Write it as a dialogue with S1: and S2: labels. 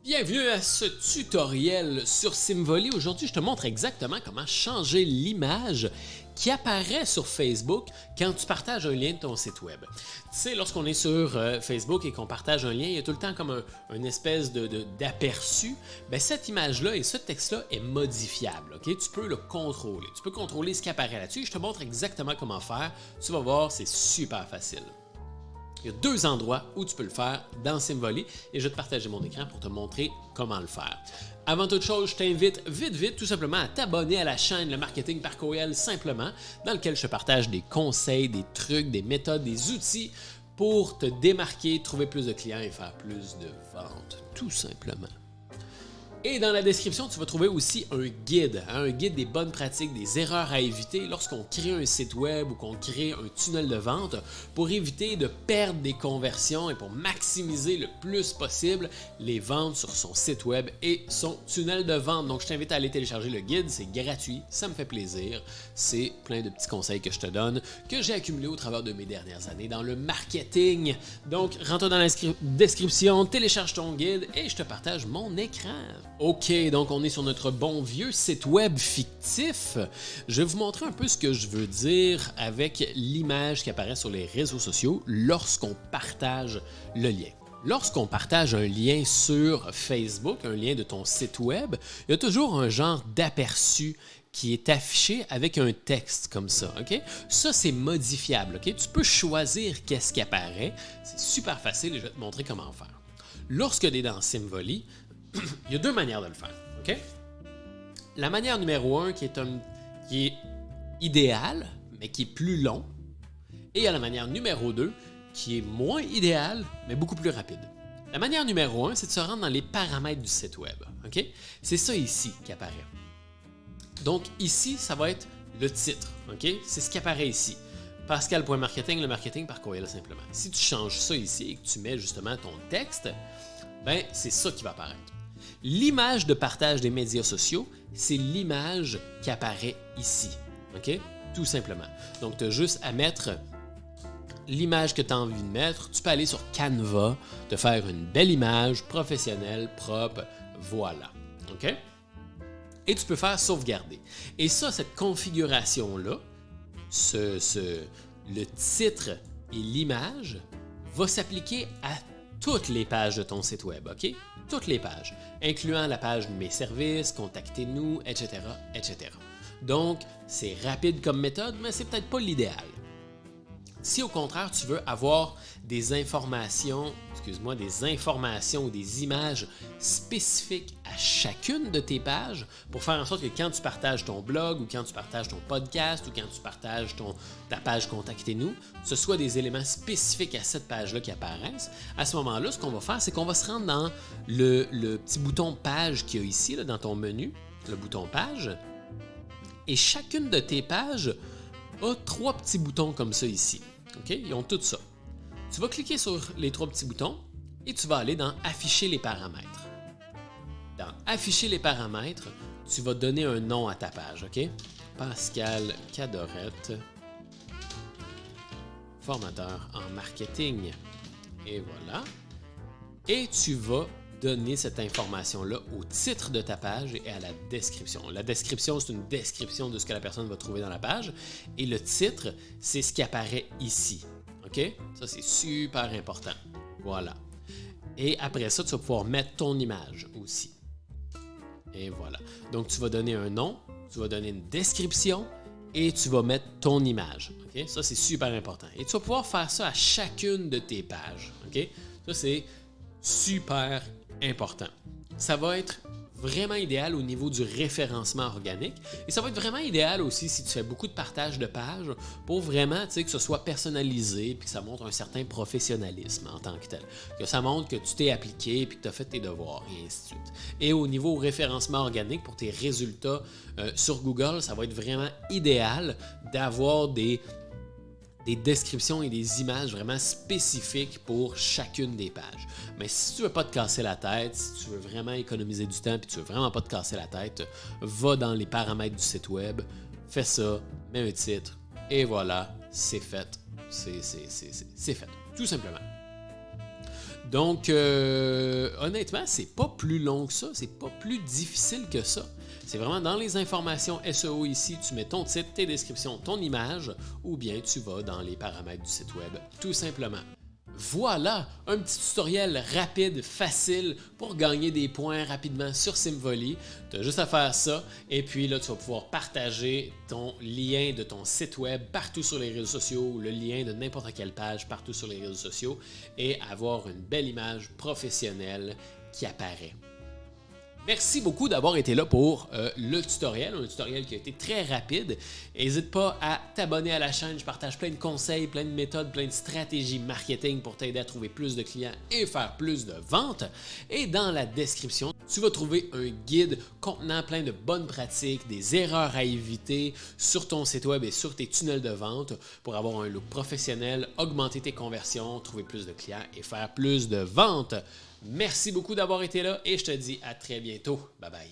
S1: Bienvenue à ce tutoriel sur Symvoly. Aujourd'hui, je te montre exactement comment changer l'image qui apparaît sur Facebook quand tu partages un lien de ton site web. Tu sais, lorsqu'on est sur Facebook et qu'on partage un lien, il y a tout le temps comme une espèce d'aperçu. Bien, cette image-là et ce texte-là est modifiable. Okay? Tu peux le contrôler. Tu peux contrôler ce qui apparaît là-dessus. Je te montre exactement comment faire. Tu vas voir, c'est super facile. Il y a deux endroits où tu peux le faire dans Symvoly et je vais te partager mon écran pour te montrer comment le faire. Avant toute chose, je t'invite vite, tout simplement à t'abonner à la chaîne Le Marketing par courriel simplement, dans lequel je te partage des conseils, des trucs, des méthodes, des outils pour te démarquer, trouver plus de clients et faire plus de ventes, tout simplement. Et dans la description, tu vas trouver aussi un guide des bonnes pratiques, des erreurs à éviter lorsqu'on crée un site web ou qu'on crée un tunnel de vente pour éviter de perdre des conversions et pour maximiser le plus possible les ventes sur son site web et son tunnel de vente. Donc, je t'invite à aller télécharger le guide, c'est gratuit, ça me fait plaisir. C'est plein de petits conseils que je te donne, que j'ai accumulés au travers de mes dernières années dans le marketing. Donc, rentre dans la description, télécharge ton guide et je te partage mon écran. OK, donc on est sur notre bon vieux site web fictif. Je vais vous montrer un peu ce que je veux dire avec l'image qui apparaît sur les réseaux sociaux lorsqu'on partage le lien. Lorsqu'on partage un lien sur Facebook, un lien de ton site web, il y a toujours un genre d'aperçu qui est affiché avec un texte comme ça. OK? Ça, c'est modifiable. OK? Tu peux choisir qu'est-ce qui apparaît. C'est super facile et je vais te montrer comment faire. Lorsque tu es dans Symvoly, il y a deux manières de le faire. OK? La manière numéro 1 qui est idéale, mais qui est plus long. Et il y a la manière numéro 2 qui est moins idéale, mais beaucoup plus rapide. La manière numéro 1, c'est de se rendre dans les paramètres du site web. OK? C'est ça ici qui apparaît. Donc ici, ça va être le titre. OK? C'est ce qui apparaît ici. Pascal.marketing, le marketing par courriel simplement. Si tu changes ça ici et que tu mets justement ton texte, ben c'est ça qui va apparaître. L'image de partage des médias sociaux, c'est l'image qui apparaît ici. OK? Tout simplement. Donc, tu as juste à mettre l'image que tu as envie de mettre. Tu peux aller sur Canva, te faire une belle image professionnelle, propre. Voilà. OK? Et tu peux faire sauvegarder. Et ça, cette configuration-là, le titre et l'image va s'appliquer à toutes les pages de ton site web, OK? Toutes les pages, incluant la page Mes services, Contactez-nous, etc., etc. Donc, c'est rapide comme méthode, mais c'est peut-être pas l'idéal. Si au contraire, tu veux avoir des informations ou des images spécifiques à chacune de tes pages pour faire en sorte que quand tu partages ton blog ou quand tu partages ton podcast ou quand tu partages ta page Contactez-nous, ce soit des éléments spécifiques à cette page-là qui apparaissent, à ce moment-là, ce qu'on va faire, c'est qu'on va se rendre dans le petit bouton page qu'il y a ici, là, dans ton menu, le bouton page, et chacune de tes pages a trois petits boutons comme ça ici. OK? Ils ont tout ça. Tu vas cliquer sur les trois petits boutons et tu vas aller dans Afficher les paramètres. Dans Afficher les paramètres, tu vas donner un nom à ta page. OK? Pascal Cadorette, formateur en marketing. Et voilà. Et tu vas donner cette information-là au titre de ta page et à la description. La description, c'est une description de ce que la personne va trouver dans la page. Et le titre, c'est ce qui apparaît ici. OK? Ça, c'est super important. Voilà. Et après ça, tu vas pouvoir mettre ton image aussi. Et voilà. Donc, tu vas donner un nom, tu vas donner une description et tu vas mettre ton image. OK? Ça, c'est super important. Et tu vas pouvoir faire ça à chacune de tes pages. OK? Ça, c'est super important. Ça va être vraiment idéal au niveau du référencement organique et ça va être vraiment idéal aussi si tu fais beaucoup de partage de pages pour vraiment que ce soit personnalisé et que ça montre un certain professionnalisme en tant que tel. Que ça montre que tu t'es appliqué et que tu as fait tes devoirs et ainsi de suite. Et au niveau référencement organique, pour tes résultats sur Google, ça va être vraiment idéal d'avoir des descriptions et des images vraiment spécifiques pour chacune des pages. Mais si tu ne veux pas te casser la tête, si tu veux vraiment économiser du temps et tu ne veux vraiment pas te casser la tête, va dans les paramètres du site web, fais ça, mets un titre et voilà, c'est fait. C'est fait, tout simplement. Donc, honnêtement, c'est pas plus long que ça, c'est pas plus difficile que ça. C'est vraiment dans les informations SEO ici, tu mets ton titre, tes descriptions, ton image, ou bien tu vas dans les paramètres du site web, tout simplement. Voilà, un petit tutoriel rapide, facile pour gagner des points rapidement sur Symvolley. Tu as juste à faire ça et puis là, tu vas pouvoir partager ton lien de ton site web partout sur les réseaux sociaux ou le lien de n'importe quelle page partout sur les réseaux sociaux et avoir une belle image professionnelle qui apparaît. Merci beaucoup d'avoir été là pour le tutoriel, un tutoriel qui a été très rapide. N'hésite pas à t'abonner à la chaîne, je partage plein de conseils, plein de méthodes, plein de stratégies marketing pour t'aider à trouver plus de clients et faire plus de ventes. Et dans la description, tu vas trouver un guide contenant plein de bonnes pratiques, des erreurs à éviter sur ton site web et sur tes tunnels de vente pour avoir un look professionnel, augmenter tes conversions, trouver plus de clients et faire plus de ventes. Merci beaucoup d'avoir été là et je te dis à très bientôt. Bye bye.